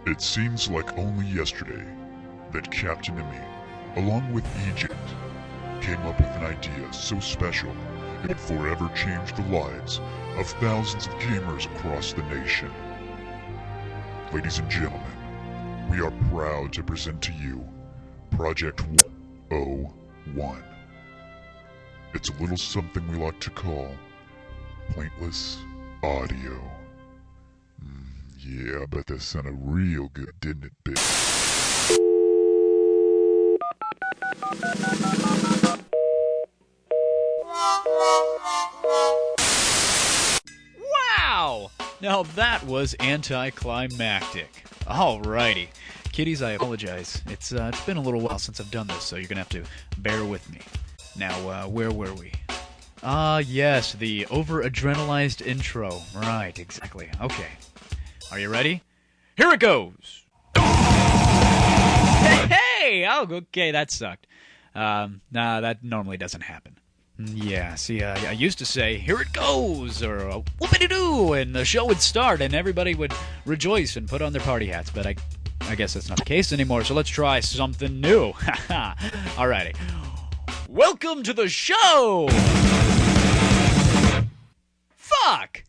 It seems like only yesterday that Captain Emmy, along with Egypt, came up with an idea so special it would forever change the lives of thousands of gamers across the nation. Ladies and gentlemen, we are proud to present to you Project 101. It's a little something we like to call pointless audio. Yeah, I bet that sounded real good, didn't it, bitch? Wow! Now that was anticlimactic. Alrighty. Kiddies, I apologize. It's been a little while since I've done this, so you're gonna have to bear with me. Now, where were we? Yes, the over-adrenalized intro. Right, exactly. Okay. Are you ready? Here it goes! Hey! Oh, okay, that sucked. Nah, that normally doesn't happen. Yeah, see, I used to say, here it goes, or whoopity-doo, and the show would start, and everybody would rejoice and put on their party hats, but I guess that's not the case anymore, so let's try something new. Alrighty. Welcome to the show! Fuck!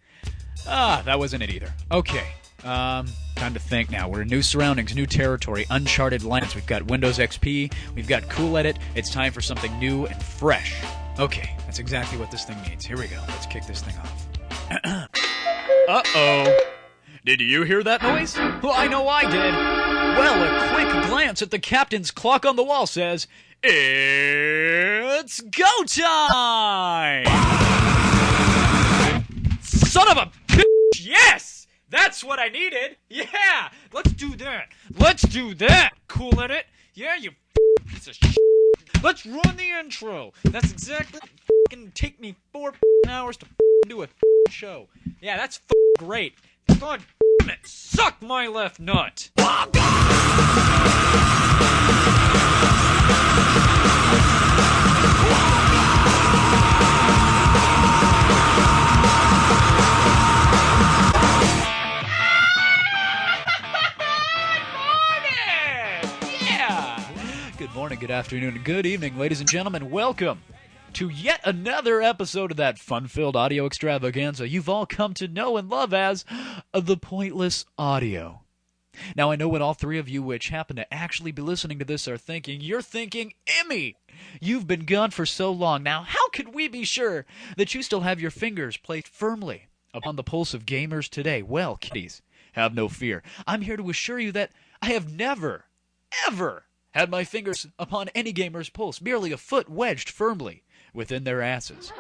That wasn't it either. Okay. Time to think now. We're in new surroundings, new territory, uncharted lands. We've got Windows XP, we've got Cool Edit. It's time for something new and fresh. Okay, that's exactly what this thing needs. Here we go. Let's kick this thing off. Uh-oh. Did you hear that noise? Well, I know I did. Well, a quick glance at the captain's clock on the wall says, it's go time! Son of a bitch! Yes! That's what I needed! Yeah! Let's do that! Let's do that! Cool Edit! Yeah, you piece of shit! Let's run the intro! That's exactly f***ing take me 4 hours to do a show. Yeah, that's great. God damn it! Suck my left nut! Good morning, good afternoon, and good evening, ladies and gentlemen. Welcome to yet another episode of that fun-filled audio extravaganza you've all come to know and love as the Pointless Audio. Now, I know what all three of you which happen to actually be listening to this are thinking. You're thinking, Emmy, you've been gone for so long. Now, how could we be sure that you still have your fingers placed firmly upon the pulse of gamers today? Well, kiddies, have no fear. I'm here to assure you that I have never, ever had my fingers upon any gamer's pulse, merely a foot wedged firmly within their asses.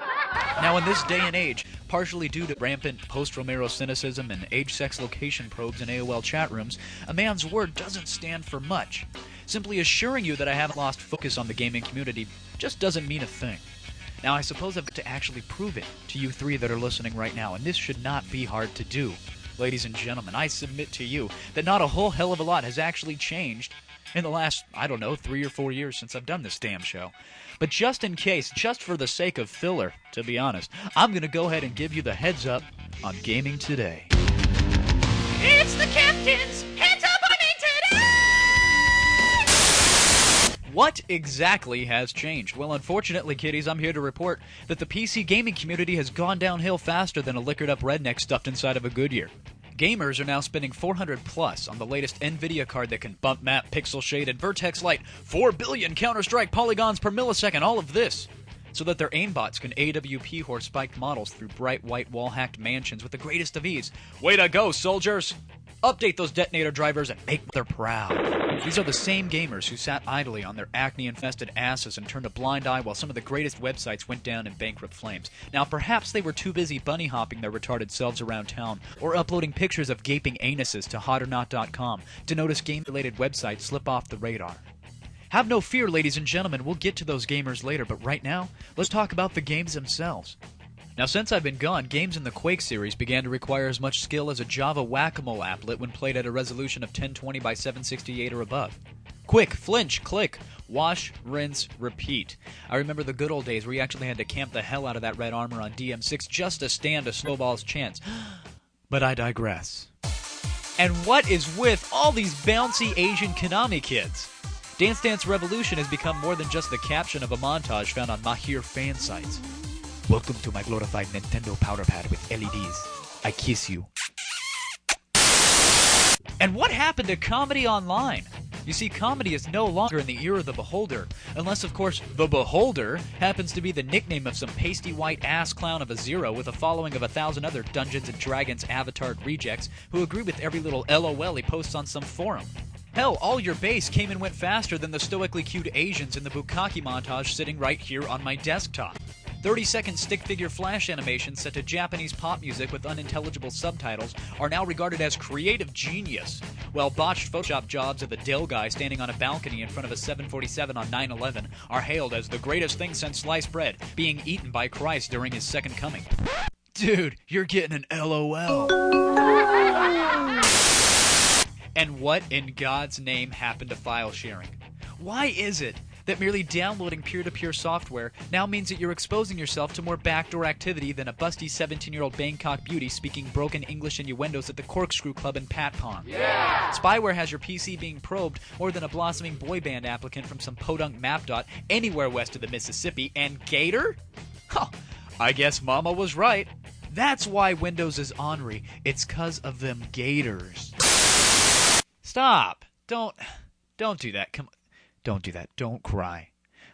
Now, in this day and age, partially due to rampant post-Romero cynicism and age-sex location probes in AOL chat rooms, a man's word doesn't stand for much. Simply assuring you that I haven't lost focus on the gaming community just doesn't mean a thing. Now, I suppose I've got to actually prove it to you three that are listening right now, and this should not be hard to do. Ladies and gentlemen, I submit to you that not a whole hell of a lot has actually changed in the last, 3 or 4 years since I've done this damn show. But just in case, just for the sake of filler, to be honest, I'm going to go ahead and give you the heads up on gaming today. It's the captain's heads up on me today! What exactly has changed? Well, unfortunately, kiddies, I'm here to report that the PC gaming community has gone downhill faster than a liquored-up redneck stuffed inside of a Goodyear. Gamers are now spending $400 plus on the latest NVIDIA card that can bump map, pixel shade, and vertex light 4 billion Counter-Strike polygons per millisecond, all of this, so that their aimbots can AWP horse spiked models through bright white wall-hacked mansions with the greatest of ease. Way to go, soldiers! Update those detonator drivers and make them proud. These are the same gamers who sat idly on their acne-infested asses and turned a blind eye while some of the greatest websites went down in bankrupt flames. Now, perhaps they were too busy bunny-hopping their retarded selves around town or uploading pictures of gaping anuses to hotornot.com to notice game-related websites slip off the radar. Have no fear, ladies and gentlemen, we'll get to those gamers later, but right now, let's talk about the games themselves. Now, since I've been gone, games in the Quake series began to require as much skill as a Java whack-a-mole applet when played at a resolution of 1020 by 768 or above. Quick, flinch, click, wash, rinse, repeat. I remember the good old days where you actually had to camp the hell out of that red armor on DM6 just to stand a snowball's chance. But I digress. And what is with all these bouncy Asian Konami kids? Dance Dance Revolution has become more than just the caption of a montage found on Mahir fan sites. Welcome to my glorified Nintendo powder pad with LEDs. I kiss you. And what happened to comedy online? You see, comedy is no longer in the ear of the beholder, unless, of course, the beholder happens to be the nickname of some pasty white ass clown of a Zero with a following of 1,000 other Dungeons & Dragons avatared rejects who agree with every little LOL he posts on some forum. Hell, all your base came and went faster than the stoically cued Asians in the Bukkake montage sitting right here on my desktop. 30-second stick figure flash animations set to Japanese pop music with unintelligible subtitles are now regarded as creative genius, while botched Photoshop jobs of the Dell guy standing on a balcony in front of a 747 on 9/11 are hailed as the greatest thing since sliced bread, being eaten by Christ during his second coming. Dude, you're getting an LOL. And what in God's name happened to file sharing? Why is it that merely downloading peer-to-peer software now means that you're exposing yourself to more backdoor activity than a busty 17-year-old Bangkok beauty speaking broken English innuendos at the Corkscrew Club in Patpong? Yeah! Spyware has your PC being probed more than a blossoming boy band applicant from some podunk map dot anywhere west of the Mississippi. And Gator? Huh, I guess Mama was right. That's why Windows is ornery. It's 'cause of them gators. Stop. Don't do that. Come on. Don't do that. Don't cry.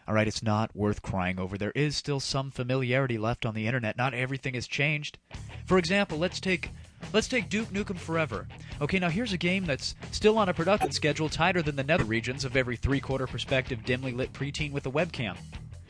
All right, it's not worth crying over. There is still some familiarity left on the internet. Not everything has changed. For example, let's take Duke Nukem Forever. Okay, now here's a game that's still on a production schedule tighter than the nether regions of every three-quarter perspective dimly lit preteen with a webcam.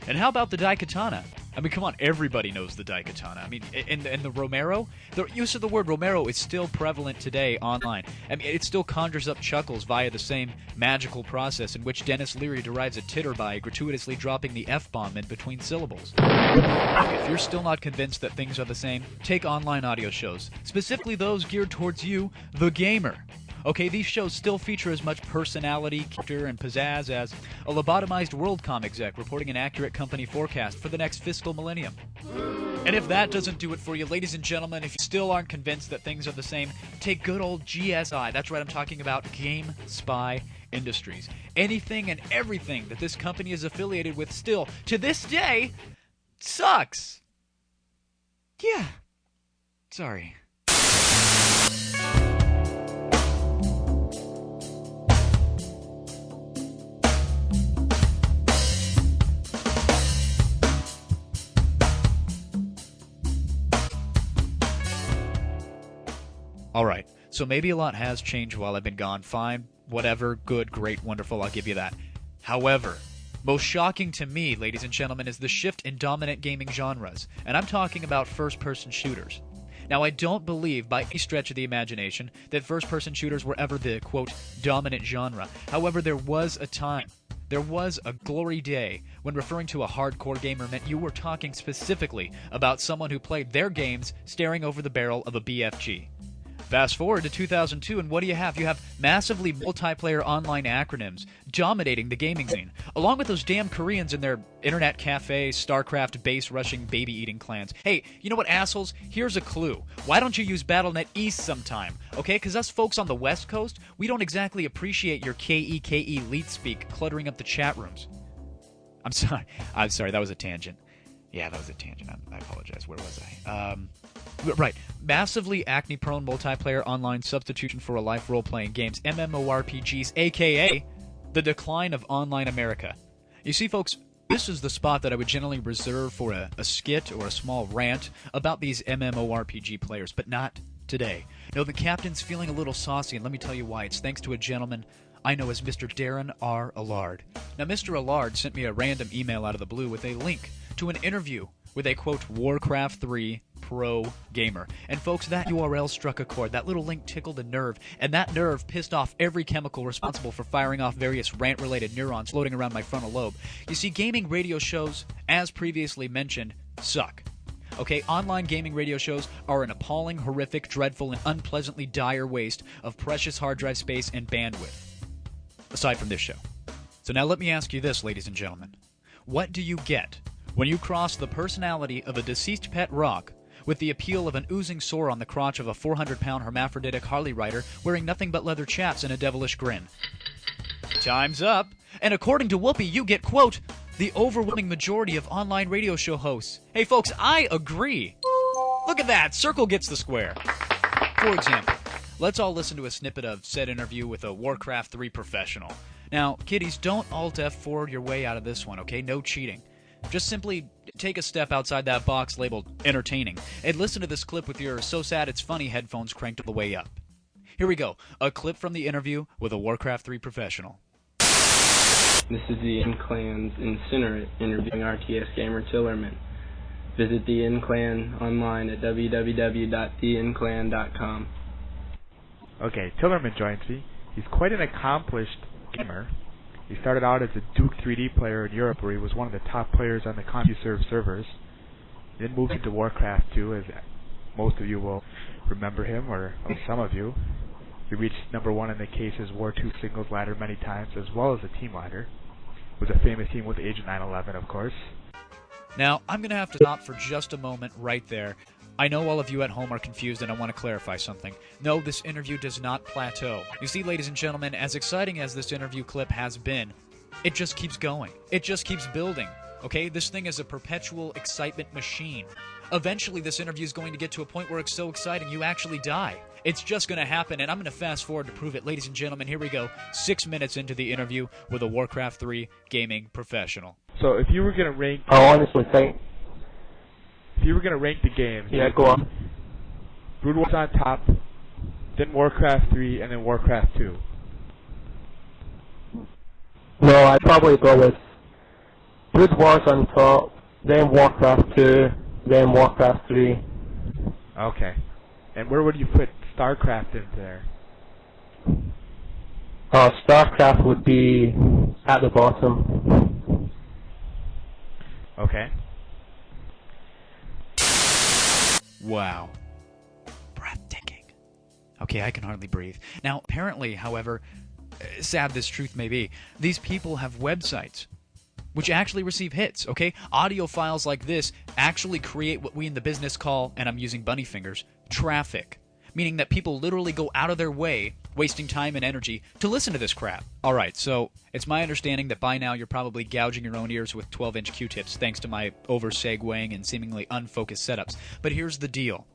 And how about the Daikatana? I mean, come on, everybody knows the Daikatana. I mean, and the Romero, the use of the word Romero is still prevalent today online. I mean, it still conjures up chuckles via the same magical process in which Dennis Leary derives a titter by gratuitously dropping the F-bomb in between syllables. If you're still not convinced that things are the same, take online audio shows, specifically those geared towards you, the gamer. Okay, these shows still feature as much personality, character, and pizzazz as a lobotomized WorldCom exec reporting an accurate company forecast for the next fiscal millennium. And if that doesn't do it for you, ladies and gentlemen, if you still aren't convinced that things are the same, take good old GSI. That's right, I'm talking about Game Spy Industries. Anything and everything that this company is affiliated with still, to this day, sucks. Yeah. Sorry. Alright, so maybe a lot has changed while I've been gone. Fine, whatever, good, great, wonderful, I'll give you that. However, most shocking to me, ladies and gentlemen, is the shift in dominant gaming genres, and I'm talking about first-person shooters. Now, I don't believe, by any stretch of the imagination, that first-person shooters were ever the, quote, dominant genre. However, there was a time. There was a glory day when referring to a hardcore gamer meant you were talking specifically about someone who played their games staring over the barrel of a BFG. Fast forward to 2002, and what do you have? You have massively multiplayer online acronyms dominating the gaming scene, along with those damn Koreans and their internet cafe, StarCraft, base-rushing, baby-eating clans. Hey, you know what, assholes? Here's a clue. Why don't you use Battle.net East sometime, okay? Because us folks on the West Coast, we don't exactly appreciate your KEKE leet speak cluttering up the chat rooms. I'm sorry, that was a tangent. Yeah, that was a tangent. I apologize. Where was I? Right. Massively acne-prone multiplayer online substitution for a life role-playing games, MMORPGs, a.k.a. the decline of online America. You see, folks, this is the spot that I would generally reserve for a skit or a small rant about these MMORPG players, but not today. No, the captain's feeling a little saucy, and let me tell you why. It's thanks to a gentleman I know as Mr. Darren R. Allard. Now, Mr. Allard sent me a random email out of the blue with a link to an interview with a, quote, Warcraft 3 pro gamer. And folks, that URL struck a chord. That little link tickled a nerve, and that nerve pissed off every chemical responsible for firing off various rant-related neurons floating around my frontal lobe. You see, gaming radio shows, as previously mentioned, suck. Okay, online gaming radio shows are an appalling, horrific, dreadful, and unpleasantly dire waste of precious hard drive space and bandwidth. Aside from this show. So now let me ask you this, ladies and gentlemen. What do you get when you cross the personality of a deceased pet rock with the appeal of an oozing sore on the crotch of a 400-pound hermaphroditic Harley rider wearing nothing but leather chaps and a devilish grin. Time's up. And according to Whoopi, you get, quote, the overwhelming majority of online radio show hosts. Hey, folks, I agree. Look at that. Circle gets the square. For example, let's all listen to a snippet of said interview with a Warcraft 3 professional. Now, kiddies, don't Alt F4 your way out of this one, okay? No cheating. Just simply take a step outside that box labeled entertaining and listen to this clip with your So Sad It's Funny headphones cranked all the way up. Here we go. A clip from the interview with a Warcraft 3 professional. This is the N-Clan's Incinerate interviewing RTS gamer Tillerman. Visit the N-Clan online at www.thenclan.com. Okay, Tillerman joins me. He's quite an accomplished gamer. He started out as a Duke 3D player in Europe, where he was one of the top players on the CompuServe servers. Then moved into Warcraft 2, as most of you will remember him, or at least some of you. He reached #1 in the Cases War 2 singles ladder many times, as well as a team ladder. Was a famous team with Agent 911, of course. Now, I'm going to have to stop for just a moment right there. I know all of you at home are confused, and I want to clarify something. No, this interview does not plateau. You see, ladies and gentlemen, as exciting as this interview clip has been, it just keeps going. It just keeps building, okay? This thing is a perpetual excitement machine. Eventually, this interview is going to get to a point where it's so exciting you actually die. It's just going to happen, and I'm going to fast forward to prove it. Ladies and gentlemen, here we go. 6 minutes into the interview with a Warcraft 3 gaming professional. So if you were going to rank... I honestly think... If you were going to rank the games... Yeah, go on. Brood War's on top, then Warcraft 3, and then Warcraft 2. No, I'd probably go with Brood War's on top, then Warcraft 2, then Warcraft 3. Okay. And where would you put StarCraft in there? StarCraft would be at the bottom. Okay. Wow. Breathtaking. Okay, I can hardly breathe. Now, apparently, however, sad this truth may be, these people have websites which actually receive hits, okay? Audio files like this actually create what we in the business call, and I'm using bunny fingers, traffic. Meaning that people literally go out of their way, wasting time and energy, to listen to this crap. Alright, so it's my understanding that by now you're probably gouging your own ears with 12-inch Q-tips thanks to my over-segueing and seemingly unfocused setups. But here's the deal.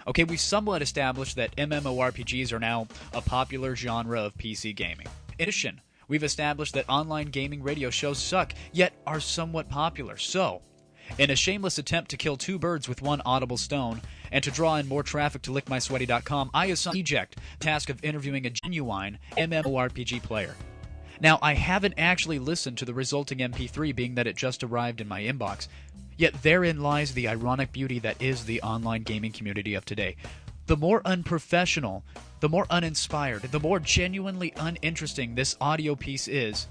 Okay, we've somewhat established that MMORPGs are now a popular genre of PC gaming. In addition, we've established that online gaming radio shows suck, yet are somewhat popular. So, in a shameless attempt to kill two birds with one audible stone, and to draw in more traffic to LickMySweaty.com, I assigned Eject the task of interviewing a genuine MMORPG player. Now, I haven't actually listened to the resulting MP3, being that it just arrived in my inbox, yet therein lies the ironic beauty that is the online gaming community of today. The more unprofessional, the more uninspired, the more genuinely uninteresting this audio piece is,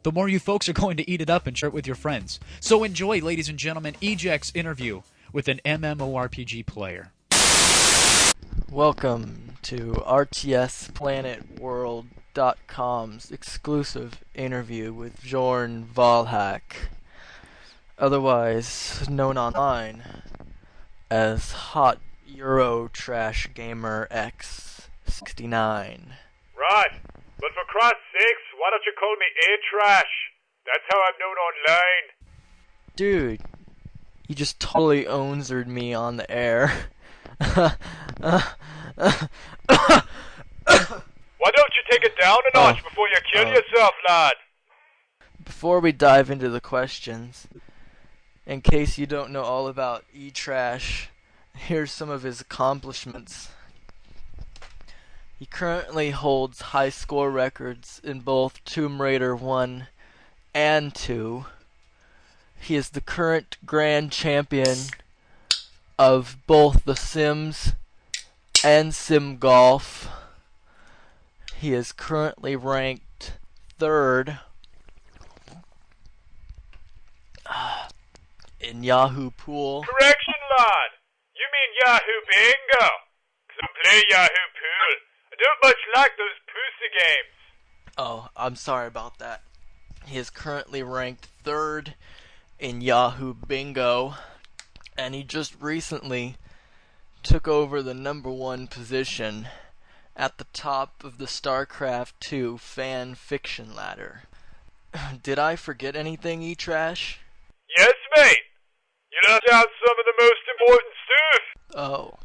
the more you folks are going to eat it up and share it with your friends. So enjoy, ladies and gentlemen, Eject's interview with an MMORPG player. Welcome to RTSPlanetWorld.com's exclusive interview with Jorn Valhak, otherwise known online as Hot Euro Trash Gamer X69. Right, but for Christ's sakes, why don't you call me A-Trash? That's how I'm known online. Dude, you just totally ownered me on the air. Why don't you take it down a notch before you kill yourself, lad? Before we dive into the questions, in case you don't know all about E-Trash, here's some of his accomplishments. He currently holds high score records in both Tomb Raider 1 and 2. He is the current grand champion of both The Sims and Sim Golf. He is currently ranked 3rd in Yahoo Pool. Correction, lad. You mean Yahoo Bingo? 'Cause I play Yahoo Pool. I don't much like those pussy games. Oh, I'm sorry about that. He is currently ranked 3rd in Yahoo Bingo, and he just recently took over the #1 position at the top of the StarCraft 2 fan fiction ladder. Did I forget anything, E-Trash? Yes, mate. You left out some of the most important stuff. Oh.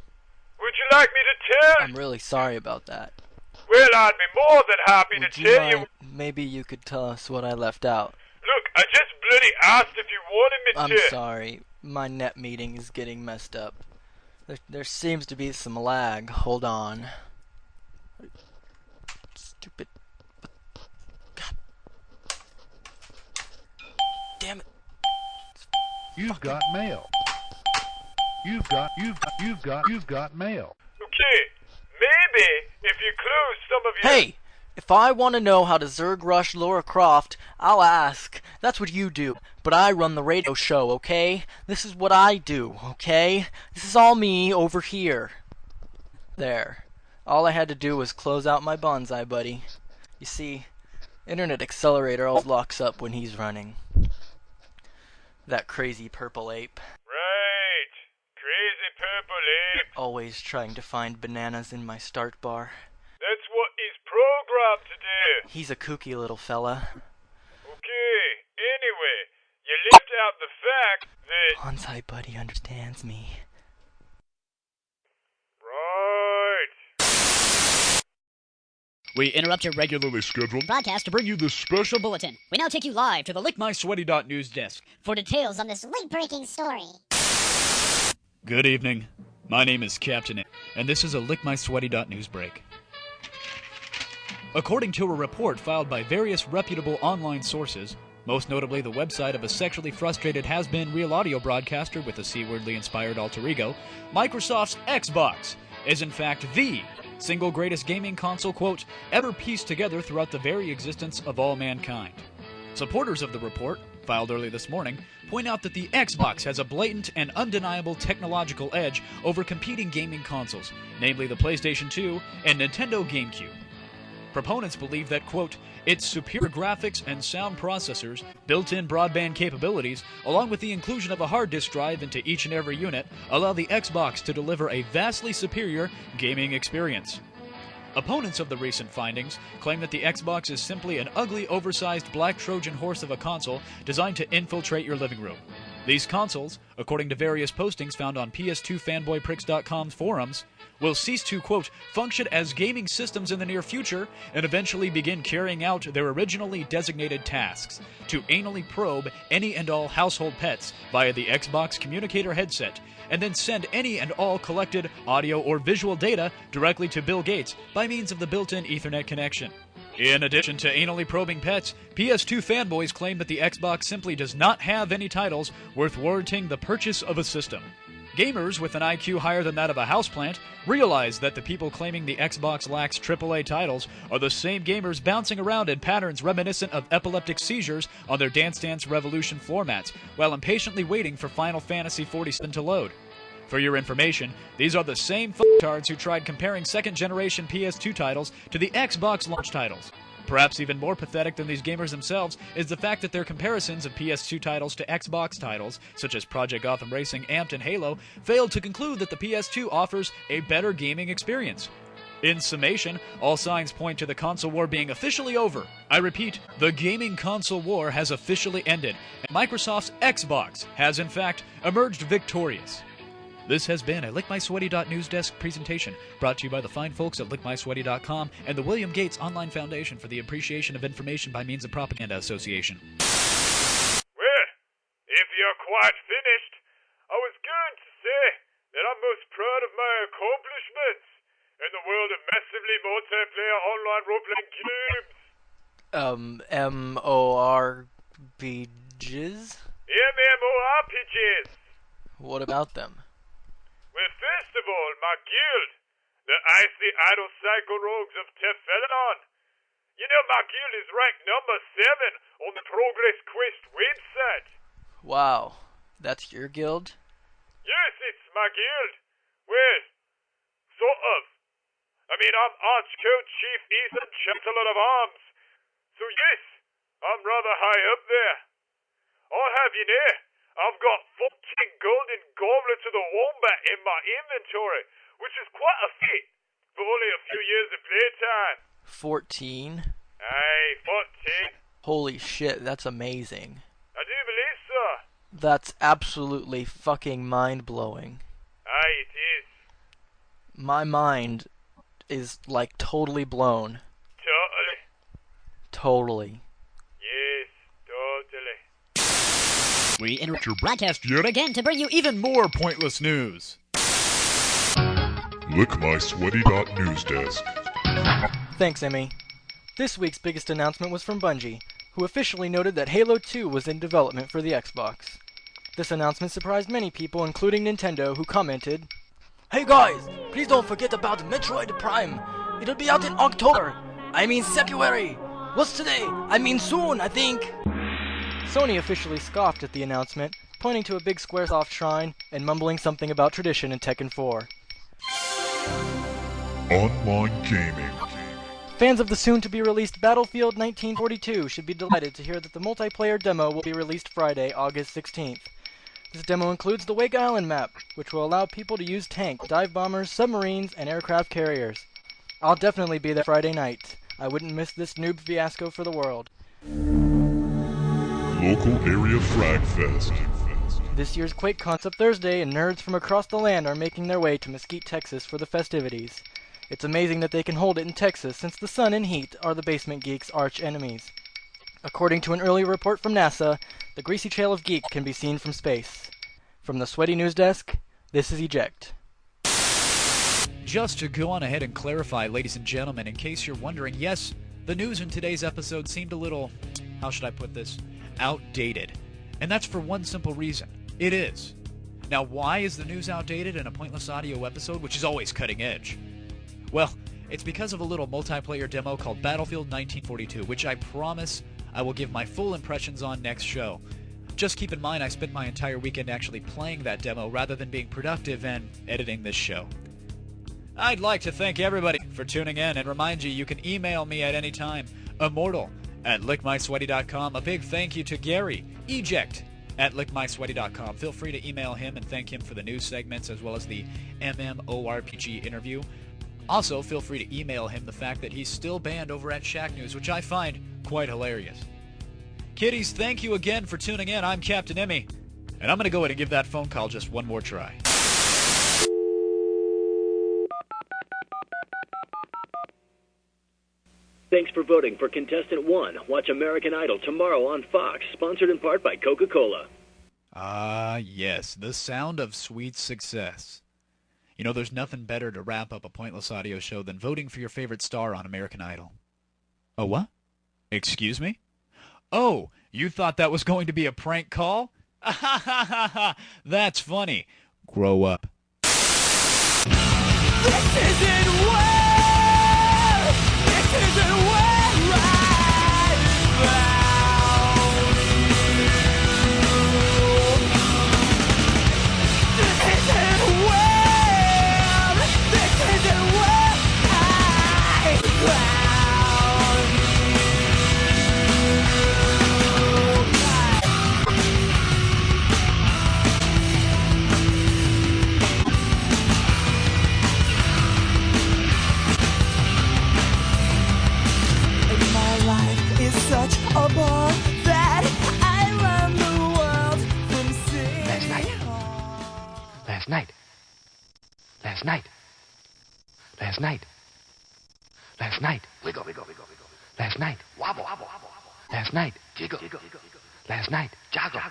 Would you like me to tell? I'm really sorry about that. Well, I'd be more than happy Would to you tell you. mind? Maybe you could tell us what I left out. Look, I just bloody asked if you wanted me I'm to. sorry. My net meeting is getting messed up. There seems to be some lag. Hold on. Stupid. God. Damn it. You've got mail. You've got mail. Okay, maybe if you close some of your... Hey! If I want to know how to Zerg rush Lara Croft, I'll ask. That's what you do. But I run the radio show, okay? This is what I do, okay? This is all me over here. There. All I had to do was close out my bonsai buddy. You see, Internet Accelerator always locks up when he's running. That crazy purple ape. Right. Crazy purple ape. Always trying to find bananas in my start bar. That's what he's programmed to do. He's a kooky little fella. Okay, anyway, you left out the fact that... Bonsai buddy understands me. Right. We interrupt your regularly Scheduled. broadcast to bring You this special. bulletin. We now take you live to the LickMySweaty.news desk. for details on this late-breaking story. Good evening. My name is Captain A, and this is a LickMySweaty.news break. According to a report filed by various reputable online sources, most notably the website of a sexually frustrated has-been real audio broadcaster with a C-wordly inspired alter ego, Microsoft's Xbox is in fact the single greatest gaming console, quote, ever pieced together throughout the very existence of all mankind. Supporters of the report, filed early this morning, point out that the Xbox has a blatant and undeniable technological edge over competing gaming consoles, namely the PlayStation 2 and Nintendo GameCube. Proponents believe that, quote, its superior graphics and sound processors, built-in broadband capabilities, along with the inclusion of a hard disk drive into each and every unit, allow the Xbox to deliver a vastly superior gaming experience. Opponents of the recent findings claim that the Xbox is simply an ugly, oversized black Trojan horse of a console designed to infiltrate your living room. These consoles, according to various postings found on PS2fanboypricks.com's forums, will cease to, quote, function as gaming systems in the near future and eventually begin carrying out their originally designated tasks to anally probe any and all household pets via the Xbox communicator headset and then send any and all collected audio or visual data directly to Bill Gates by means of the built-in Ethernet connection. In addition to anally probing pets, PS2 fanboys claim that the Xbox simply does not have any titles worth warranting the purchase of a system. Gamers with an IQ higher than that of a houseplant realize that the people claiming the Xbox lacks AAA titles are the same gamers bouncing around in patterns reminiscent of epileptic seizures on their Dance Dance Revolution floor mats while impatiently waiting for Final Fantasy XLVII to load. For your information, these are the same f***tards who tried comparing second-generation PS2 titles to the Xbox launch titles. Perhaps even more pathetic than these gamers themselves is the fact that their comparisons of PS2 titles to Xbox titles, such as Project Gotham Racing, Amped, and Halo, failed to conclude that the PS2 offers a better gaming experience. In summation, all signs point to the console war being officially over. I repeat, the gaming console war has officially ended, and Microsoft's Xbox has in fact emerged victorious. This has been a LickMySweaty.news desk presentation brought to you by the fine folks at LickMySweaty.com and the William Gates Online Foundation for the Appreciation of Information by Means of Propaganda Association. Well, if you're quite finished, I was going to say that I'm most proud of my accomplishments in the world of massively multiplayer online role-playing games. MMORPGs? MMORPGs. What about them? Well, first of all, my guild, the Icy Idle Psycho Rogues of Teffelon. You know, my guild is ranked number 7 on the Progress Quest website. Wow, that's your guild? Yes, it's my guild. Well, sort of. I mean, I'm Archcoach-Chief Ethan Chancellor of Arms. So yes, I'm rather high up there. I'll have you know, I've got 14 golden goblets of the wombat in my inventory, which is quite a feat for only a few years of playtime. 14? Aye, 14. Holy shit, that's amazing. I do believe so. That's absolutely fucking mind-blowing. Aye, it is. My mind is, like, totally blown. Totally. Totally. Yes, totally. We interrupt your broadcast yet again to bring you even more pointless news. LickMySweatyDotNews Desk. Thanks, Emmy. This week's biggest announcement was from Bungie, who officially noted that Halo 2 was in development for the Xbox. This announcement surprised many people, including Nintendo, who commented, "Hey guys, please don't forget about Metroid Prime. It'll be out in October. I mean February. What's today? I mean soon, I think." Sony officially scoffed at the announcement, pointing to a big Squaresoft shrine and mumbling something about tradition in Tekken 4. Online gaming. Fans of the soon-to-be-released Battlefield 1942 should be delighted to hear that the multiplayer demo will be released Friday, August 16th. This demo includes the Wake Island map, which will allow people to use tanks, dive bombers, submarines, and aircraft carriers. I'll definitely be there Friday night. I wouldn't miss this noob fiasco for the world. Local area Frag Fest. This year's QuakeCon's up Thursday, and nerds from across the land are making their way to Mesquite, Texas for the festivities. It's amazing that they can hold it in Texas, since the sun and heat are the basement geeks' arch enemies. According to an early report from NASA, the greasy trail of geek can be seen from space. From the Sweaty News Desk, this is Eject. Just to go on ahead and clarify, ladies and gentlemen, in case you're wondering, yes, the news in today's episode seemed a little, how should I put this, outdated. And that's for one simple reason. It is. Now, why is the news outdated in a pointless audio episode, which is always cutting edge? Well, it's because of a little multiplayer demo called Battlefield 1942, which I promise I will give my full impressions on next show. Just keep in mind I spent my entire weekend actually playing that demo rather than being productive and editing this show. I'd like to thank everybody for tuning in and remind you you can email me at any time, immortal@LickMySweaty.com. A big thank you to Gary, eject@LickMySweaty.com. Feel free to email him and thank him for the news segments as well as the MMORPG interview. Also, feel free to email him the fact that he's still banned over at Shack News, which I find quite hilarious. Kiddies, thank you again for tuning in. I'm Captain Emmy, and I'm going to go ahead and give that phone call just one more try. Thanks for voting for Contestant 1. Watch American Idol tomorrow on Fox, sponsored in part by Coca-Cola. Ah, yes, the sound of sweet success. You know, there's nothing better to wrap up a pointless audio show than voting for your favorite star on American Idol. Oh, what? Excuse me? Oh, you thought that was going to be a prank call? That's funny. Grow up. This isn't well! This isn't well right now! This isn't well! This isn't well right now! Such a ball that I run the world from city. Last night. Wiggle. Last night. Wobble. Last night. Jiggle. Last night. Joggle.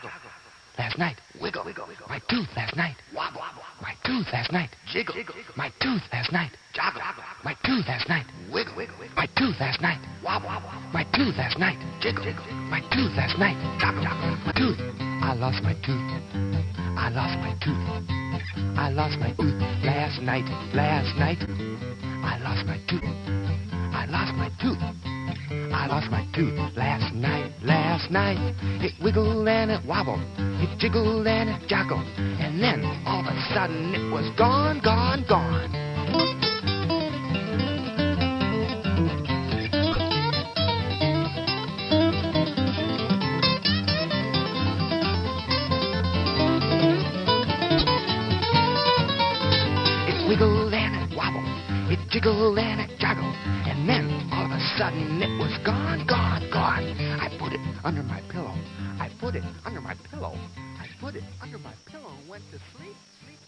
Last night. Wiggle. My tooth last night. Wobble. My tooth last night. Jiggle. My tooth last night. Joggle. My tooth last night. Wiggle. My tooth last night. Wobble. My tooth last night. Jiggle. My tooth last night. Joggle. My tooth. I lost my tooth. I lost my tooth. I lost my tooth last night. I lost my tooth. I lost my tooth. I lost my tooth last night. It wiggled and it wobbled. It jiggled and it joggled. And then all of a sudden it was gone. It wiggled and sudden it was gone, gone, gone. I put it under my pillow. I put it under my pillow. I put it under my pillow and went to sleep, sleep.